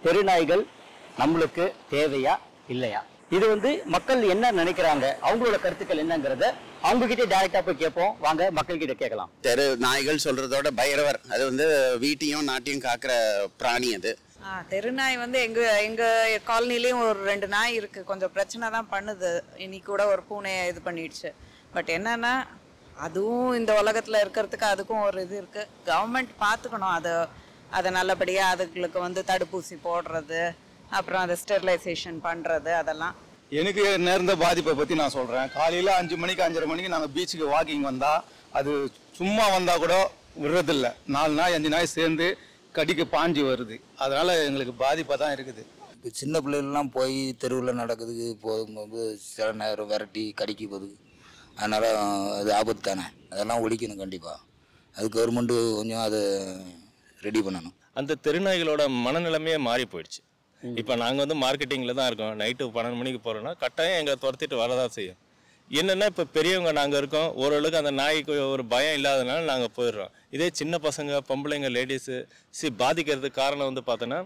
தெருநாய்கள் நம்மளுக்கு தேவையா இல்லையா? இது மக்கள் என்ன நினைக்கிறாங்க, அவங்களோட கருத்துக்கள் என்னங்கறத அவங்க கிட்ட டைரக்டா போய் கேட்போம். வாங்க மக்கள் கிட்ட கேட்கலாம். தெரு நாய்கள் சொல்றதோட பைரவர், அது வீட்டையும் நாட்டையும் காக்குற பிராணி. அது தெருநாய் எங்க காலனிலையும் ஒரு 2 நாய் இருக்கு. கொஞ்சம் பிரச்சனை தான் பண்ணுது. இன்னைக்கு கூட ஒரு பூனையை இது பண்ணிடுச்சு. பட் என்னன்னா அதுவும் இந்த உலகத்துல இருக்கிறதுக்கு அதுக்கும் ஒரு இது இருக்கு. கவர்மெண்ட் பார்த்துக்கணும். அதை நல்லபடியா அதுங்களுக்கு தடுப்பூசி போடுறது, அப்புறம் அதை ஸ்டெரிலைசேஷன் பண்றது, அதெல்லாம். எனக்கு நேர்ந்த பாதிப்பை பத்தி நான் சொல்றேன். காலையில 5 மணிக்கு 5:30 மணிக்கு நாங்க பீச்சுக்கு வாக்கிங் வந்தா அது சும்மா வந்தா கூட விடுறதில்ல. 4 நாய் 5 நாய் சேர்ந்து கடிக்க பாஞ்சு வருது. அதனால எங்களுக்கு பாதிப்பா தான் இருக்குது. இப்போ சின்ன பிள்ளைகள்லாம் போய் தெருவில் நடக்குதுக்கு போகும்போது சில நேரம் விரட்டி கடிக்க போகுது. அதனால் அது ஆபத்து தானே. அதெல்லாம் ஒழிக்கணும் கண்டிப்பாக. அது கவர்மெண்ட்டு கொஞ்சம் அதை ரெடி பண்ணணும். அந்த தெருநாய்களோட மனநிலைமையே மாறி போயிடுச்சு. இப்போ நாங்கள் மார்க்கெட்டிங்கில் தான் இருக்கோம். நைட்டு 12 மணிக்கு போகிறோன்னா கட்டாயம் எங்களை துரத்திட்டு வரதான் செய்யும். என்னென்னா இப்போ பெரியவங்க நாங்கள் இருக்கோம், ஓரளவுக்கு அந்த நாய்க்கு ஒரு பயம் இல்லாதனால நாங்கள் போயிடுறோம். இதே சின்ன பசங்க, பொம்பளைங்க, லேடிஸு பாதிக்கிறதுக்கு காரணம் பார்த்தோன்னா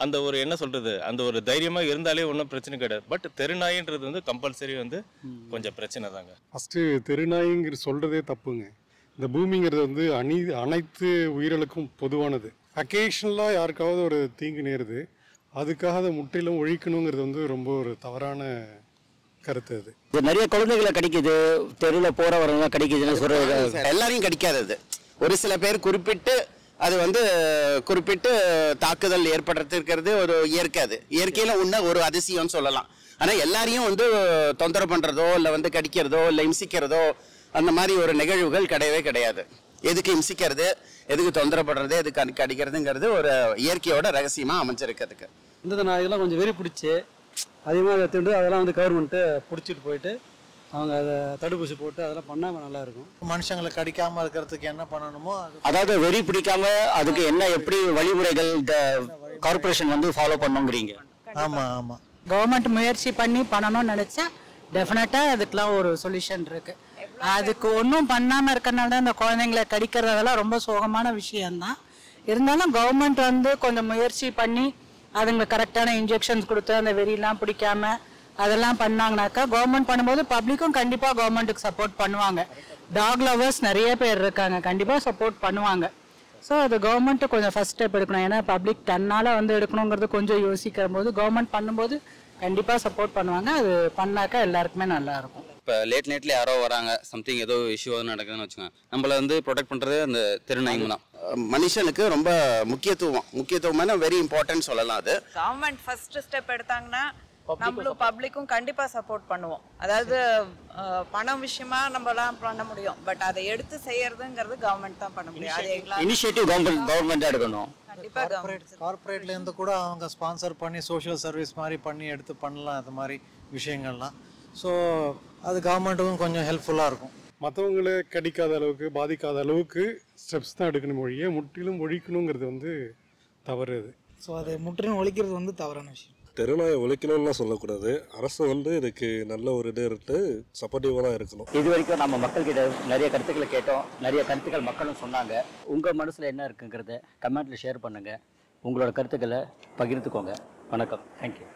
அந்த ஒரு என்ன சொல்கிறது, அந்த ஒரு தைரியமாக இருந்தாலே ஒன்றும் பிரச்சனை கிடையாது. பட் தெருநாயின்றது கம்பல்சரி கொஞ்சம் பிரச்சனை தாங்க. ஃபஸ்ட்டு தெருநாய்ங்கிற சொல்கிறதே தப்புங்க. இந்த பூமிங்கிறது அனைத்து உயிர்களுக்கும் பொதுவானது. அக்கேஷனலாக யாருக்காவது ஒரு தீங்கு நேருது, அதுக்காக அதை முற்றிலும் ஒழிக்கணுங்கிறது ரொம்ப ஒரு தவறான கருத்து. அது இது நிறைய குழந்தைகளை கடிக்குது, தெருவில் போறவங்க கடிக்குதுன்னு சொல்றது. எல்லாரையும் கடிக்காதது. ஒரு சில பேர் குறிப்பிட்டு அது குறிப்பிட்டு தாக்குதல் ஏற்படுத்திருக்கிறது ஒரு இயற்கை. அது இயற்கையில ஒரு அதிசயம்னு சொல்லலாம். ஆனா எல்லாரையும் தொந்தரவு பண்றதோ இல்ல கடிக்கிறதோ இல்ல இம்சிக்கிறதோ அந்த மாதிரி ஒரு நிகழ்வுகள் கிடையவே கிடையாது. எதுக்கு இம்சிக்கிறது, எதுக்கு தொந்தரப்படுறது, எதுக்கு கடிக்கிறதுங்கிறது ஒரு இயற்கையோட ரகசியமா அமைஞ்சிருக்கிறதுக்கு. இந்த நாயெல்லாம் கொஞ்சம் வெறி பிடிச்சி அதிகமாக எடுத்துட்டு அதெல்லாம் கவர்மெண்ட்டு பிடிச்சிட்டு போயிட்டு அவங்க அதை தடுப்பூசி போட்டு அதெல்லாம் பண்ணாமல் நல்லா இருக்கும். மனுஷங்களை கடிக்காம இருக்கிறதுக்கு என்ன பண்ணணுமோ, அதாவது வெறி பிடிக்காம அதுக்கு என்ன எப்படி வழிமுறைகள் கார்பரேஷன் ஃபாலோ பண்ணுங்கிறீங்க? ஆமா ஆமா, கவர்மெண்ட் முயற்சி பண்ணி பண்ணணும்னு நினைச்சா டெஃபினட்டா அதுக்கெல்லாம் ஒரு சொல்யூஷன் இருக்கு. அதுக்கு ஒன்றும் பண்ணாம இருக்கனால தான் இந்த குழந்தைங்களை கடிக்கிறதெல்லாம் ரொம்ப சோகமான விஷயம்தான். இருந்தாலும் கவர்மெண்ட் கொஞ்சம் முயற்சி பண்ணி அதுங்களுக்கு கரெக்டான இன்ஜெக்ஷன்ஸ் கொடுத்து அந்த வெறியெல்லாம் பிடிக்காம அதெல்லாம் பண்ணாங்கனாக்கா, கவர்மெண்ட் பண்ணும்போது பப்ளிக்கும் கண்டிப்பாக கவர்மெண்ட்டுக்கு சப்போர்ட் பண்ணுவாங்க. டாக் லவர்ஸ் நிறைய பேர் இருக்காங்க, கண்டிப்பாக சப்போர்ட் பண்ணுவாங்க. ஸோ அது கவர்மெண்ட்டு கொஞ்சம் ஃபர்ஸ்ட் ஸ்டெப் எடுக்கணும். ஏன்னா பப்ளிக் தன்னால் எடுக்கணுங்கிறது கொஞ்சம் யோசிக்கிற போது கவர்மெண்ட் பண்ணும்போது கண்டிப்பாக சப்போர்ட் பண்ணுவாங்க. அது பண்ணாக்கா எல்லாருக்குமே நல்லா இருக்கும். இப்போ லேட் நைட்டில் யாரோ வராங்க, சம்திங் ஏதோ இஷ்யூ நடக்குதுன்னு வச்சுக்கோங்க, நம்மளை ப்ரொடெக்ட் பண்ணுறது அந்த தெருநாய்ங்க தான். மனுஷனுக்கு ரொம்ப முக்கியத்துவமான வெரி இம்பார்ட்டன்ட் சொல்லலாம். அது கவர்மெண்ட் ஃபர்ஸ்ட் ஸ்டெப் எடுத்தாங்கன்னா நம்மளும் பப்ளிக்கும் கண்டிப்பா சப்போர்ட் பண்ணுவோம். அதாவது பணம் விஷயமா நம்மளாம் பண்ண முடியும், பட் அதை எடுத்து செய்யறதுங்கிறது கவர்மெண்ட் தான் பண்ண முடியும். அது இனிஷியேட்டிவ் கவர்மெண்ட் எடுக்கணும். கண்டிப்பா கார்பரேட்ல இருந்து கூட அவங்க ஸ்பான்சர் பண்ணி சோஷியல் சர்வீஸ் மாதிரி பண்ணி எடுத்து பண்ணலாம் அது மாதிரி விஷயங்கள்லாம். ஸோ அது கவர்மெண்ட்டுக்கும் கொஞ்சம் ஹெல்ப்ஃபுல்லாக இருக்கும். மற்றவங்களை கடிக்காத அளவுக்கு பாதிக்காத அளவுக்கு ஸ்டெப்ஸ் தான் எடுக்கணும் மொழியை முற்றிலும் ஒழிக்கணுங்கிறது தவறு. அது ஸோ அதை முற்றிலும் ஒழிக்கிறது தவறான விஷயம். தெருநாயை ஒழிக்கணும்லாம் சொல்லக்கூடாது. அரசு இதுக்கு நல்ல ஒரு இது இருக்கு, சப்போர்ட்டிவாக தான் இருக்கணும். இது வரைக்கும் நம்ம மக்கள் கிட்ட நிறைய கருத்துக்களை கேட்டோம், நிறைய கருத்துக்கள் மக்களும் சொன்னாங்க. உங்க மனசுல என்ன இருக்குங்கிறத கமெண்ட்ல ஷேர் பண்ணுங்க, உங்களோட கருத்துக்களை பகிர்ந்துக்கோங்க. வணக்கம், தேங்க்யூ.